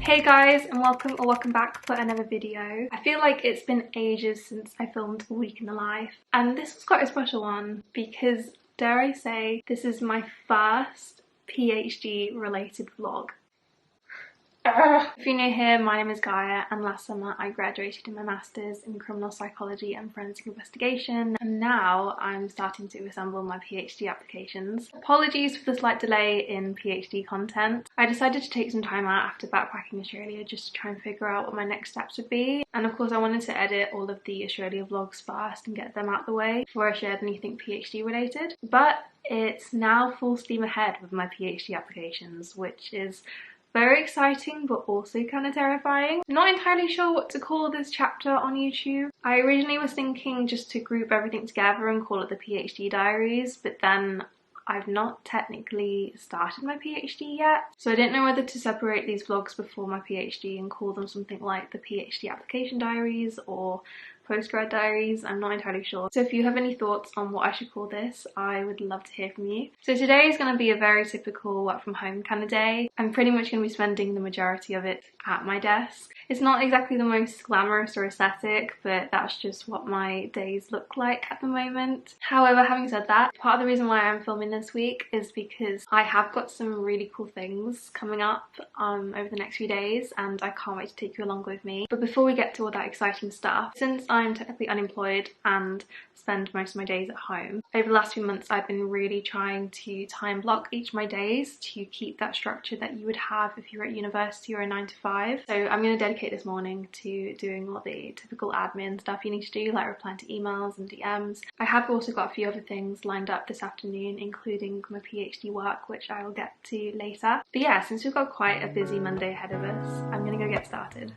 Hey guys, and welcome back for another video. I feel like it's been ages since I filmed a week in the life, and this was quite a special one because, dare I say, this is my first PhD related vlog. If you're new here, my name is Gaia, and last summer I graduated in my Masters in Criminal Psychology and Forensic Investigation, and now I'm starting to assemble my PhD applications. Apologies for the slight delay in PhD content. I decided to take some time out after backpacking Australia just to try and figure out what my next steps would be, and of course I wanted to edit all of the Australia vlogs first and get them out the way before I shared anything PhD related. But it's now full steam ahead with my PhD applications, which is very exciting but also kind of terrifying. Not entirely sure what to call this chapter on YouTube. I originally was thinking just to group everything together and call it the PhD Diaries, but then I've not technically started my PhD yet, so I didn't know whether to separate these vlogs before my PhD and call them something like the PhD Application Diaries or Postgrad Diaries. I'm not entirely sure. So if you have any thoughts on what I should call this, I would love to hear from you. So today is going to be a very typical work from home kind of day. I'm pretty much going to be spending the majority of it at my desk. It's not exactly the most glamorous or aesthetic, but that's just what my days look like at the moment. However, having said that, part of the reason why I'm filming this week is because I have got some really cool things coming up over the next few days, and I can't wait to take you along with me. But before we get to all that exciting stuff, since I'm technically unemployed and spend most of my days at home, over the last few months I've been really trying to time block each of my days to keep that structure that you would have if you were at university or a 9 to 5. So I'm going to dedicate this morning to doing all the typical admin stuff you need to do, like replying to emails and DMs. I have also got a few other things lined up this afternoon, including my PhD work, which I will get to later. But yeah, since we've got quite a busy Monday ahead of us, I'm going to go get started.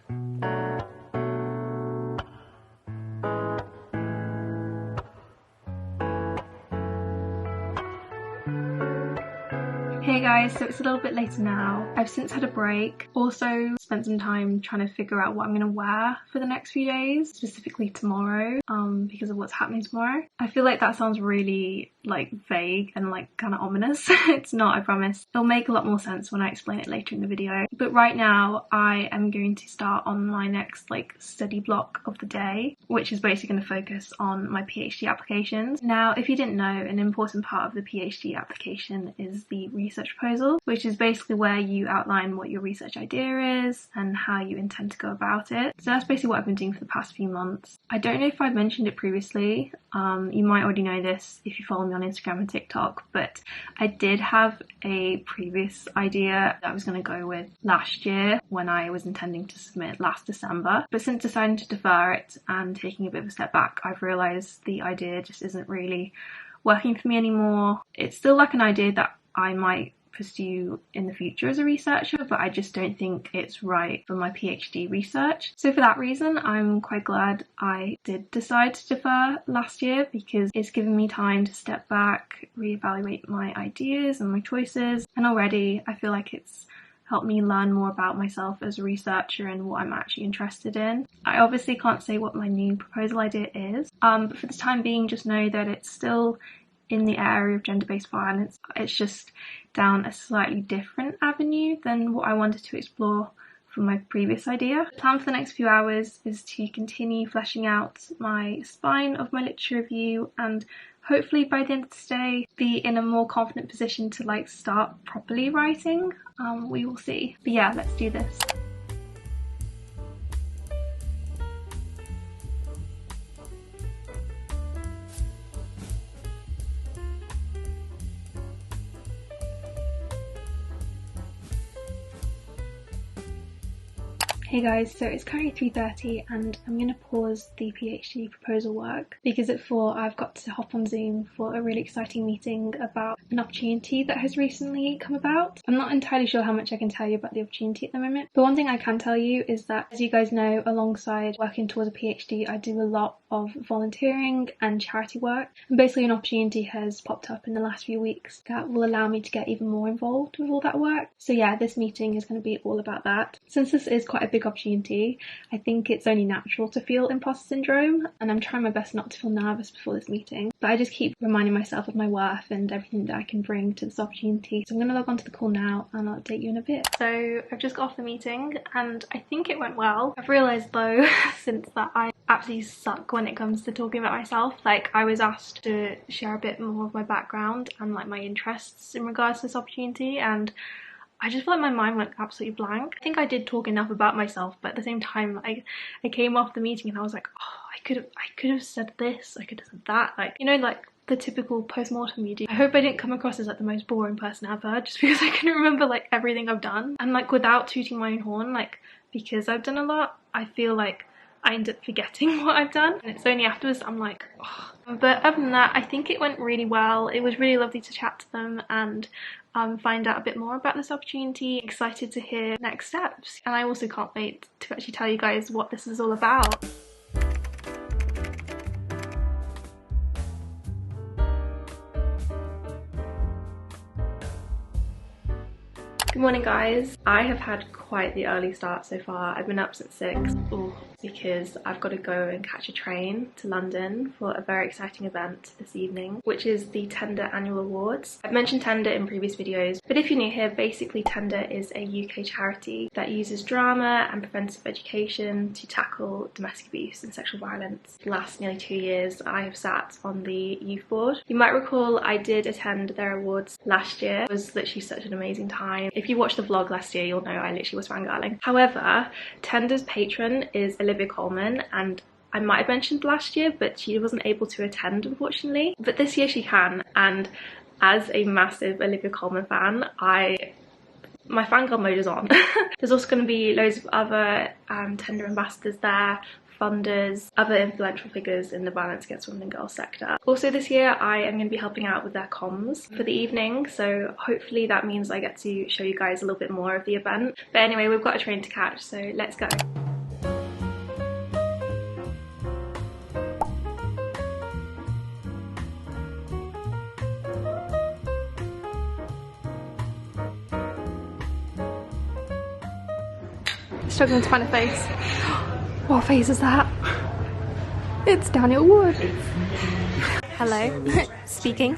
Hey guys, so it's a little bit later now. I've since had a break. Also spent some time trying to figure out what I'm going to wear for the next few days, specifically tomorrow, because of what's happening tomorrow. I feel like that sounds really vague and kind of ominous. It's not, I promise. It'll make a lot more sense when I explain it later in the video. But right now I am going to start on my next study block of the day, which is basically going to focus on my PhD applications. Now, if you didn't know, an important part of the PhD application is the research proposal, which is basically where you outline what your research idea is and how you intend to go about it. So that's basically what I've been doing for the past few months. I don't know if I've mentioned it previously. You might already know this if you follow me on Instagram and TikTok, but I did have a previous idea that I was going to go with last year when I was intending to submit last December. But since deciding to defer it and taking a bit of a step back, I've realised the idea just isn't really working for me anymore. It's still an idea that I might pursue in the future as a researcher, but I just don't think it's right for my PhD research. So for that reason, I'm quite glad I did decide to defer last year, because it's given me time to step back, reevaluate my ideas and my choices, and already I feel like it's helped me learn more about myself as a researcher and what I'm actually interested in. I obviously can't say what my new proposal idea is, but for the time being, just know that it's still in the area of gender-based violence. It's just down a slightly different avenue than what I wanted to explore for my previous idea. The plan for the next few hours is to continue fleshing out my spine of my literature review, and hopefully by the end of the day be in a more confident position to start properly writing. We will see. But yeah, let's do this. Hey guys, so it's currently 3:30 and I'm going to pause the PhD proposal work because at 4 I've got to hop on Zoom for a really exciting meeting about an opportunity that has recently come about. I'm not entirely sure how much I can tell you about the opportunity at the moment, but one thing I can tell you is that, as you guys know, alongside working towards a PhD, I do a lot of volunteering and charity work, and basically an opportunity has popped up in the last few weeks that will allow me to get even more involved with all that work. So yeah, this meeting is going to be all about that. Since this is quite a big big opportunity. I think it's only natural to feel imposter syndrome, and I'm trying my best not to feel nervous before this meeting. But I just keep reminding myself of my worth and everything that I can bring to this opportunity. So I'm gonna log on to the call now and I'll update you in a bit. So I've just got off the meeting and I think it went well. I've realised though, since that I absolutely suck when it comes to talking about myself. Like, I was asked to share a bit more of my background and like my interests in regards to this opportunity, and I just feel like my mind went absolutely blank. I think I did talk enough about myself, but at the same time, I came off the meeting and I was like, oh, I could have said this, I could have said that, like, you know, like the typical post-mortem you do. I hope I didn't come across as like the most boring person ever, just because I couldn't remember like everything I've done. And like, without tooting my own horn, like, because I've done a lot, I feel like I end up forgetting what I've done, and it's only afterwards I'm like, oh. But other than that, I think it went really well. It was really lovely to chat to them and find out a bit more about this opportunity. Excited to hear next steps, and I also can't wait to actually tell you guys what this is all about. Good morning guys. I have had quite the early start so far. I've been up since 6. Ooh, because I've got to go and catch a train to London for a very exciting event this evening, which is the Tender Annual Awards. I've mentioned Tender in previous videos, but if you're new here, basically Tender is a UK charity that uses drama and preventive education to tackle domestic abuse and sexual violence. The last nearly 2 years I have sat on the youth board. You might recall I did attend their awards last year. It was literally such an amazing time. If you watched the vlog last year, you'll know I literally was fangirling. However, Tender's patron is Olivia Colman, and I might have mentioned last year, but she wasn't able to attend, unfortunately. But this year she can, and as a massive Olivia Colman fan, my fangirl mode is on. There's also going to be loads of other Tender ambassadors there, funders, other influential figures in the violence against women and girls sector. Also this year I am going to be helping out with their comms for the evening, so hopefully that means I get to show you guys a little bit more of the event. But anyway, we've got a train to catch, so let's go. Struggling to find a face. What face is that? It's Daniel Wood. Hello. Speaking.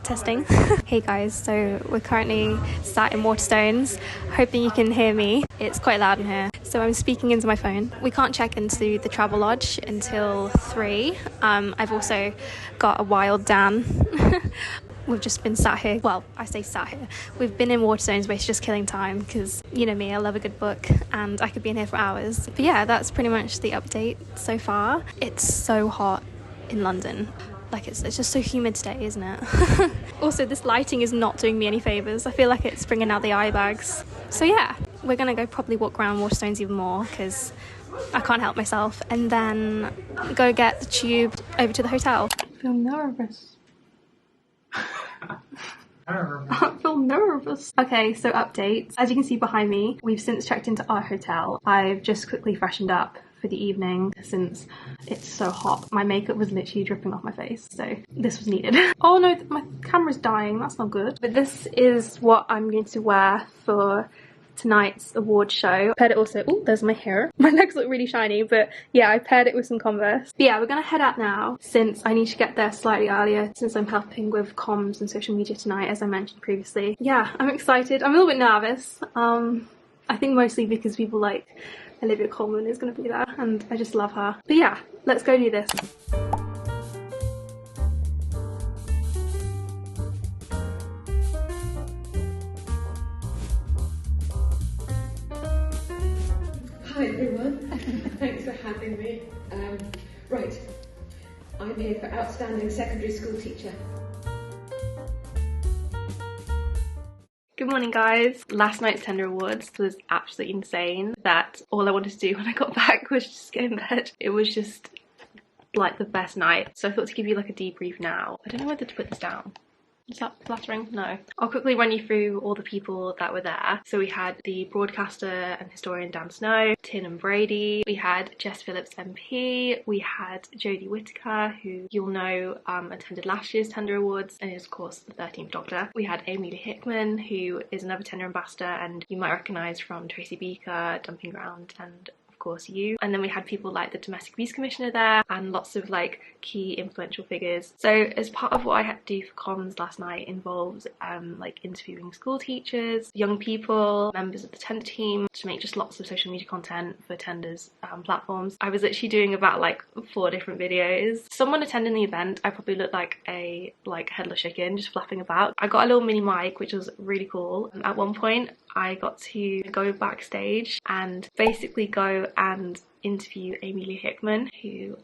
Testing. Hey guys, so we're currently sat in Waterstones, hoping you can hear me. It's quite loud in here, so I'm speaking into my phone. We can't check into the travel lodge until 3. I've also got a wild Dan. We've just been sat here. Well, I say sat here. We've been in Waterstones, but it's just killing time because, you know me, I love a good book and I could be in here for hours. But yeah, that's pretty much the update so far. It's so hot in London. Like, it's just so humid today, isn't it? Also, this lighting is not doing me any favours. I feel like it's bringing out the eye bags. So yeah, we're going to go probably walk around Waterstones even more because I can't help myself. And then go get the tube over to the hotel. I feel nervous. I feel nervous. Okay, so updates. As you can see behind me, we've since checked into our hotel. I've just quickly freshened up for the evening since it's so hot. My makeup was literally dripping off my face, so this was needed. Oh no, my camera's dying. That's not good. But this is what I'm going to wear for tonight's award show. I paired it also, oh, there's my hair. My legs look really shiny, but yeah, I paired it with some Converse. But yeah, we're gonna head out now since I need to get there slightly earlier since I'm helping with comms and social media tonight, as I mentioned previously. Yeah, I'm excited. I'm a little bit nervous. I think mostly because people like Olivia Colman is gonna be there and I just love her. But yeah, let's go do this. Hi everyone, thanks for having me. Right, I'm here for Outstanding Secondary School Teacher. Good morning guys. Last night's Tender Awards was absolutely insane. That all I wanted to do when I got back was just get in bed. It was just like the best night. So I thought to give you like a debrief now. I don't know whether to put this down. Is that flattering? No. I'll quickly run you through all the people that were there. So we had the broadcaster and historian Dan Snow, Tin and Brady. We had Jess Phillips MP. We had Jodie Whittaker, who you'll know attended last year's Tender Awards and is of course the 13th Doctor. We had Amy Lee Hickman, who is another Tender ambassador and you might recognise from Tracy Beaker, Dumping Ground and of course you. And then we had people like the Domestic Abuse Commissioner there and lots of like key influential figures. So as part of what I had to do for comms last night involves like interviewing school teachers, young people, members of the Tender team to make just lots of social media content for Tender's platforms. I was literally doing about like 4 different videos. Someone attending the event, I probably looked like a headless chicken just flapping about. I got a little mini mic which was really cool. At one point I got to go backstage and basically go and interview Amy Lee Hickman, who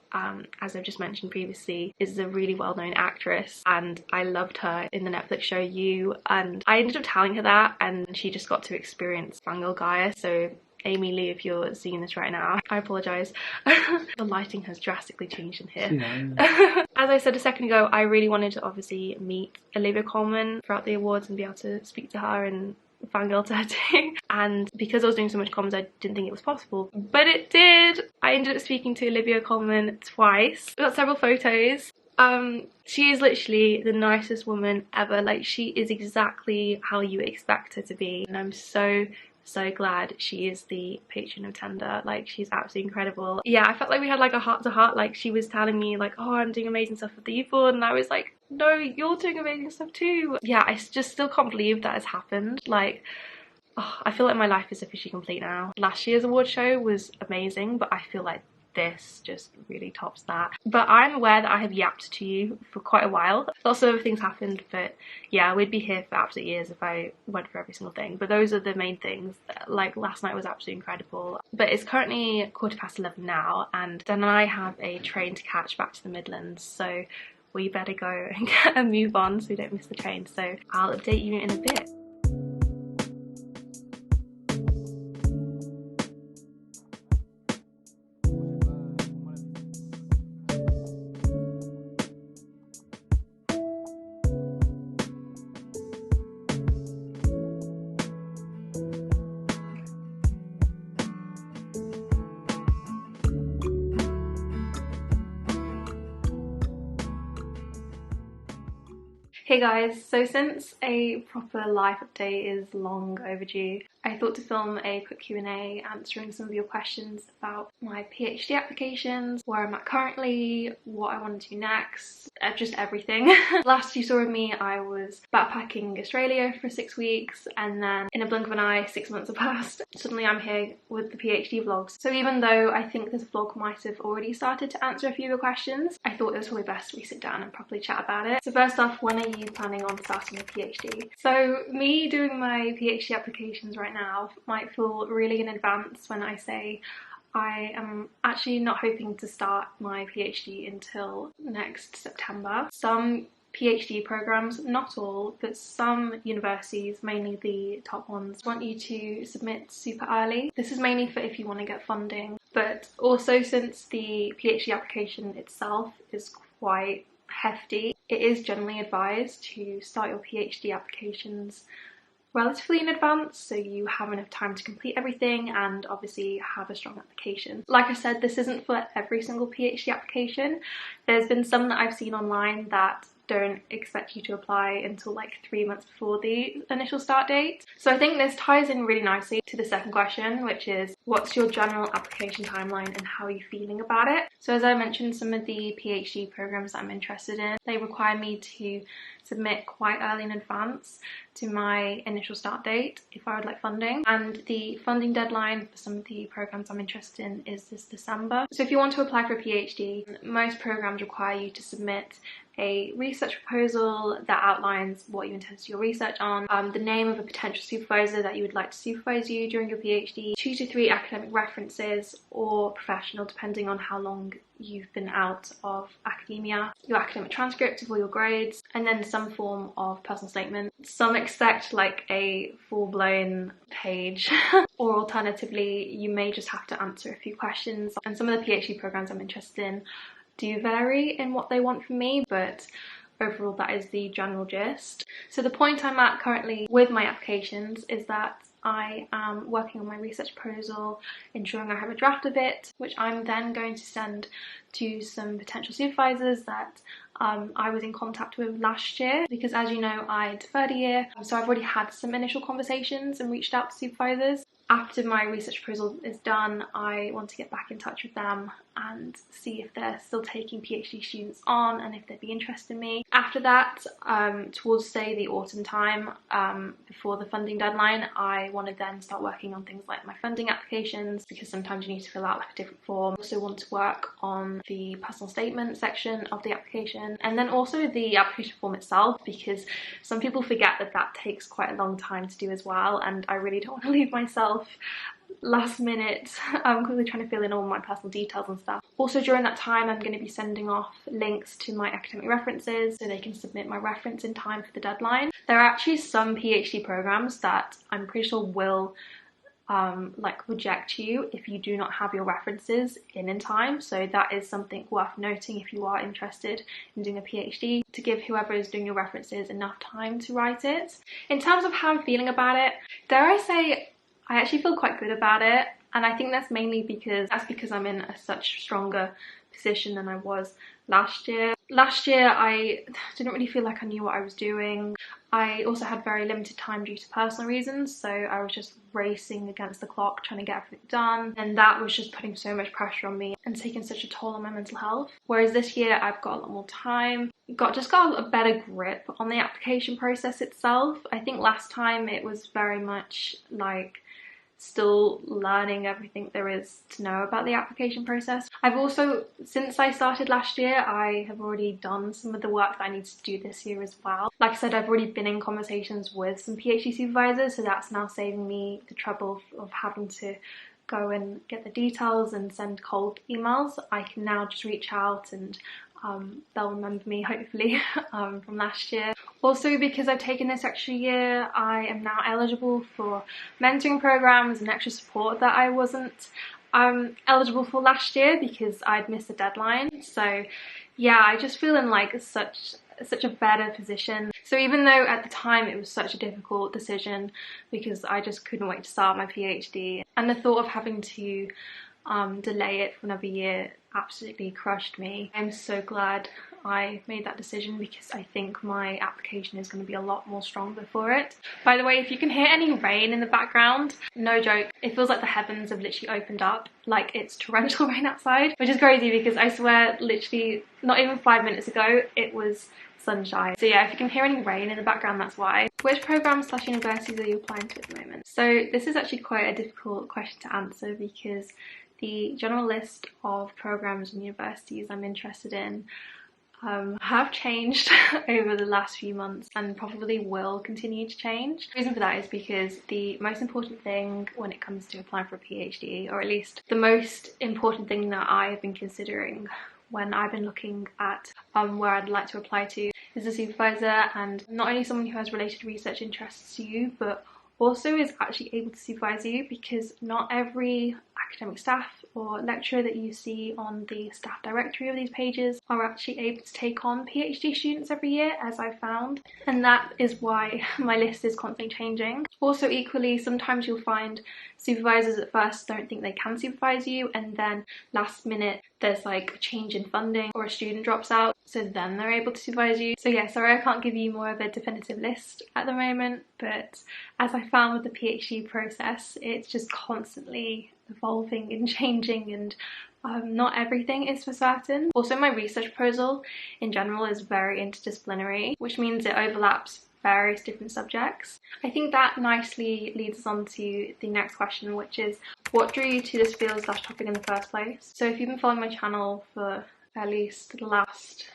as I've just mentioned previously is a really well-known actress and I loved her in the Netflix show You, and I ended up telling her that and she just got to experience fangirl Gaia. So Amy Lee, if you're seeing this right now, I apologise. The lighting has drastically changed in here. Yeah. As I said a second ago, I really wanted to obviously meet Olivia Colman throughout the awards and be able to speak to her and fangirl to her too. And because I was doing so much comms, I didn't think it was possible, but it did. I ended up speaking to Olivia Colman twice. We got several photos. She is literally the nicest woman ever. Like, she is exactly how you expect her to be, and I'm so glad she is the patron of Tender. Like, she's absolutely incredible. Yeah, I felt like we had like a heart to heart. Like, she was telling me like, oh, I'm doing amazing stuff with the youth board, and I was like, no, you're doing amazing stuff too. Yeah, I just still can't believe that has happened. Like, oh, I feel like my life is officially complete now. Last year's award show was amazing, but I feel like this just really tops that. But I'm aware that I have yapped to you for quite a while. Lots of other things happened, but yeah, we'd be here for absolute years if I went for every single thing. But those are the main things. Like, last night was absolutely incredible. But it's currently 11:15 now, and Dan and I have a train to catch back to the Midlands, so we better go and get a move on so we don't miss the train. So I'll update you in a bit. Hey guys, so since a proper life update is long overdue, I thought to film a quick Q&A answering some of your questions about my PhD applications, where I'm at currently, what I want to do next, just everything. Last you saw of me, I was backpacking Australia for 6 weeks, and then in a blink of an eye, 6 months have passed. Suddenly I'm here with the PhD vlogs. So even though I think this vlog might have already started to answer a few of your questions, I thought it was probably best we sit down and properly chat about it. So first off, when are you planning on starting a PhD? So me doing my PhD applications right now might feel really in advance when I say I am actually not hoping to start my PhD until next September. Some PhD programs, not all, but some universities, mainly the top ones, want you to submit super early. This is mainly for if you want to get funding, but also since the PhD application itself is quite hefty, it is generally advised to start your PhD applications relatively in advance so you have enough time to complete everything and obviously have a strong application. Like I said, this isn't for every single PhD application. There's been some that I've seen online that don't expect you to apply until like 3 months before the initial start date. So I think this ties in really nicely to the second question, which is what's your general application timeline and how are you feeling about it? So as I mentioned, some of the PhD programs that I'm interested in, they require me to submit quite early in advance to my initial start date if I would like funding, and the funding deadline for some of the programs I'm interested in is this December. So if you want to apply for a PhD, most programs require you to submit a research proposal that outlines what you intend to do your research on, the name of a potential supervisor that you would like to supervise you during your PhD, 2 to 3 academic references or professional depending on how long you've been out of academia, your academic transcript of all your grades, and then some form of personal statement. Some expect like a full-blown page or alternatively you may just have to answer a few questions. And some of the PhD programs I'm interested in do vary in what they want from me, but overall that is the general gist. So the point I'm at currently with my applications is that I am working on my research proposal, ensuring I have a draft of it, which I'm then going to send to some potential supervisors that I was in contact with last year, because as you know, I deferred a year, so I've already had some initial conversations and reached out to supervisors. After my research proposal is done, I want to get back in touch with them and see if they're still taking PhD students on and if they'd be interested in me. After that, towards say the autumn time, before the funding deadline, I want to then start working on things like my funding applications, because sometimes you need to fill out like a different form. I also want to work on the personal statement section of the application, and then also the application form itself, because some people forget that that takes quite a long time to do as well, and I really don't want to leave myself last minute quickly trying to fill in all my personal details and stuff. Also during that time, I'm going to be sending off links to my academic references so they can submit my reference in time for the deadline. There are actually some PhD programs that I'm pretty sure will like reject you if you do not have your references in time, so that is something worth noting if you are interested in doing a PhD, to give whoever is doing your references enough time to write it. In terms of how I'm feeling about it, dare I say I actually feel quite good about it, and I think that's mainly because I'm in a such stronger position than I was last year. Last year I didn't really feel like I knew what I was doing. I also had very limited time due to personal reasons, so I was just racing against the clock trying to get everything done, and that was just putting so much pressure on me and taking such a toll on my mental health. Whereas this year I've got a lot more time, just got a better grip on the application process itself. I think last time it was very much like still learning everything there is to know about the application process. I've also, since I started last year, I have already done some of the work that I need to do this year as well. Like I said, I've already been in conversations with some PhD supervisors, so that's now saving me the trouble of having to go and get the details and send cold emails. I can now just reach out and they'll remember me hopefully from last year. Also, because I've taken this extra year, I am now eligible for mentoring programs and extra support that I wasn't eligible for last year because I'd missed the deadline. So yeah, I just feel in like such a better position. So even though at the time it was such a difficult decision because I just couldn't wait to start my PhD, and the thought of having to delay it for another year absolutely crushed me, I'm so glad I made that decision because I think my application is going to be a lot more stronger for it. By the way, if you can hear any rain in the background, no joke, it feels like the heavens have literally opened up, like it's torrential rain outside, which is crazy because I swear literally not even 5 minutes ago it was sunshine. So yeah, if you can hear any rain in the background, that's why. Which programs / universities are you applying to at the moment? So this is actually quite a difficult question to answer because the general list of programs and universities I'm interested in have changed over the last few months and probably will continue to change. The reason for that is because the most important thing when it comes to applying for a PhD, or at least the most important thing that I have been considering when I've been looking at where I'd like to apply to, is a supervisor, and not only someone who has related research interests to you, but also is actually able to supervise you, because not every academic staff or lecturer that you see on the staff directory of these pages are actually able to take on PhD students every year, as I found, and that is why my list is constantly changing. Also equally, sometimes you'll find supervisors at first don't think they can supervise you, and then last minute there's like a change in funding or a student drops out, so then they're able to supervise you. So yeah, sorry I can't give you more of a definitive list at the moment, but as I found with the PhD process, it's just constantly evolving and changing, and not everything is for certain. Also, my research proposal in general is very interdisciplinary, which means it overlaps various different subjects. I think that nicely leads us on to the next question, which is what drew you to this field / topic in the first place? So if you've been following my channel for at least the last,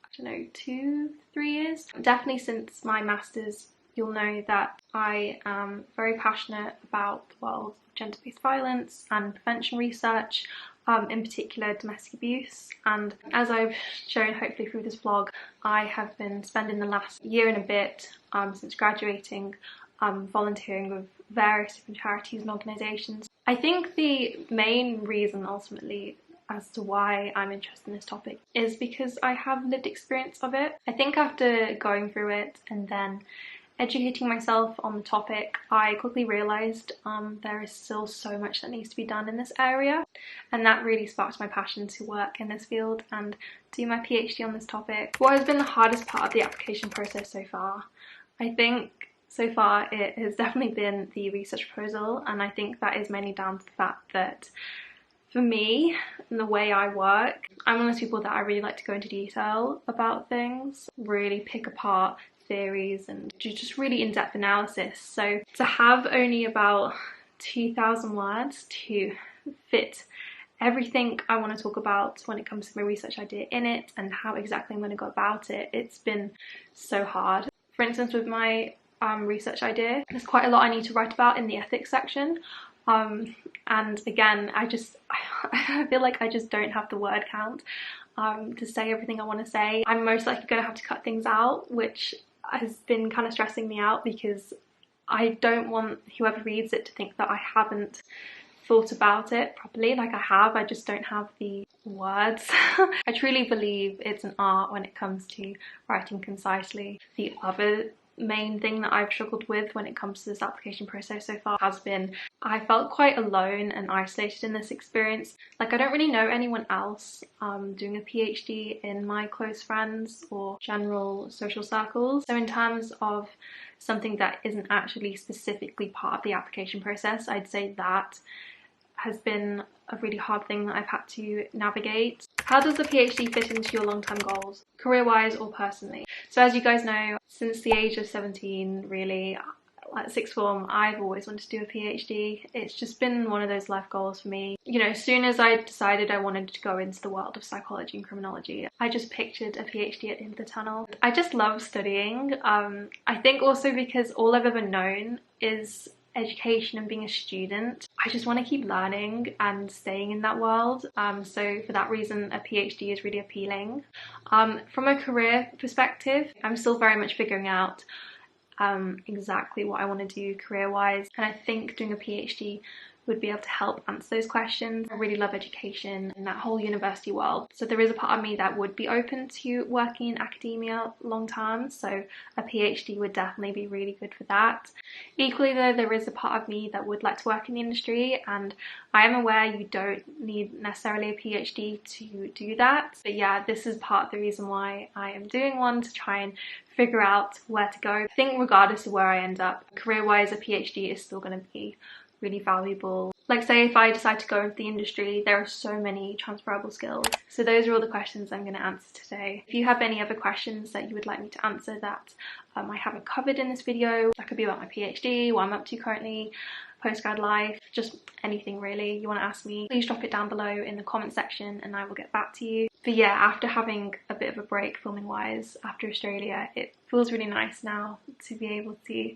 I don't know, 2-3 years, definitely since my master's, you'll know that I am very passionate about the world of gender-based violence and prevention research, in particular domestic abuse. And as I've shown hopefully through this vlog, I have been spending the last year and a bit since graduating volunteering with various different charities and organisations. I think the main reason ultimately as to why I'm interested in this topic is because I have lived experience of it. I think after going through it and then educating myself on the topic, I quickly realised there is still so much that needs to be done in this area, and that really sparked my passion to work in this field and do my PhD on this topic. What has been the hardest part of the application process so far? I think so far it has definitely been the research proposal, and I think that is mainly down to the fact that for me and the way I work, I'm one of those people that I really like to go into detail about things, really pick apart theories and do just really in-depth analysis. So to have only about 2,000 words to fit everything I want to talk about when it comes to my research idea in it and how exactly I'm going to go about it, it's been so hard. For instance, with my research idea, there's quite a lot I need to write about in the ethics section. And again, I feel like I just don't have the word count to say everything I want to say. I'm most likely going to have to cut things out, which has been kind of stressing me out because I don't want whoever reads it to think that I haven't thought about it properly. Like I have, I just don't have the words. I truly believe it's an art when it comes to writing concisely. The other main thing that I've struggled with when it comes to this application process so far has been I felt quite alone and isolated in this experience. Like I don't really know anyone else doing a PhD in my close friends or general social circles. So in terms of something that isn't actually specifically part of the application process, I'd say that has been a really hard thing that I've had to navigate. How does the PhD fit into your long-term goals, career-wise or personally? So as you guys know, since the age of 17, really, like sixth form, I've always wanted to do a PhD. It's just been one of those life goals for me. You know, as soon as I decided I wanted to go into the world of psychology and criminology, I just pictured a PhD at the end of the tunnel. I just love studying. I think also because all I've ever known is education and being a student. I just want to keep learning and staying in that world. So for that reason, a PhD is really appealing. From a career perspective, I'm still very much figuring out exactly what I want to do career-wise, and I think doing a PhD would be able to help answer those questions. I really love education and that whole university world, so there is a part of me that would be open to working in academia long term, so a PhD would definitely be really good for that. Equally though, there is a part of me that would like to work in the industry, and I am aware you don't need necessarily a PhD to do that, but yeah, this is part of the reason why I am doing one, to try and figure out where to go. I think regardless of where I end up, career-wise, a PhD is still going to be really valuable. Like say if I decide to go into the industry, there are so many transferable skills. So those are all the questions I'm going to answer today. If you have any other questions that you would like me to answer that I haven't covered in this video, that could be about my PhD, what I'm up to currently, postgrad life, just anything really you want to ask me, please drop it down below in the comment section and I will get back to you. But yeah, after having a bit of a break filming wise after Australia, it feels really nice now to be able to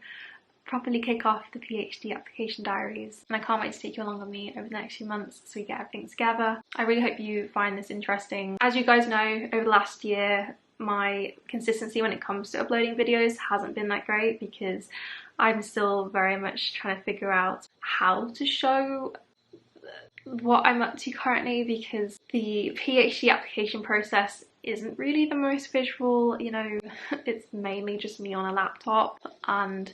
properly kick off the PhD Application Diaries, and I can't wait to take you along with me over the next few months as we get everything together. I really hope you find this interesting. As you guys know, over the last year my consistency when it comes to uploading videos hasn't been that great because I'm still very much trying to figure out how to show what I'm up to currently, because the PhD application process isn't really the most visual, you know, it's mainly just me on a laptop, and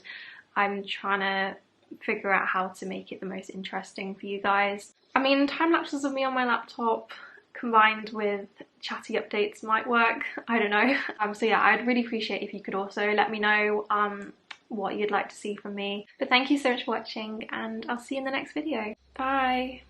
I'm trying to figure out how to make it the most interesting for you guys. I mean, time lapses of me on my laptop combined with chatty updates might work, I don't know. So yeah, I'd really appreciate if you could also let me know what you'd like to see from me. But thank you so much for watching, and I'll see you in the next video. Bye!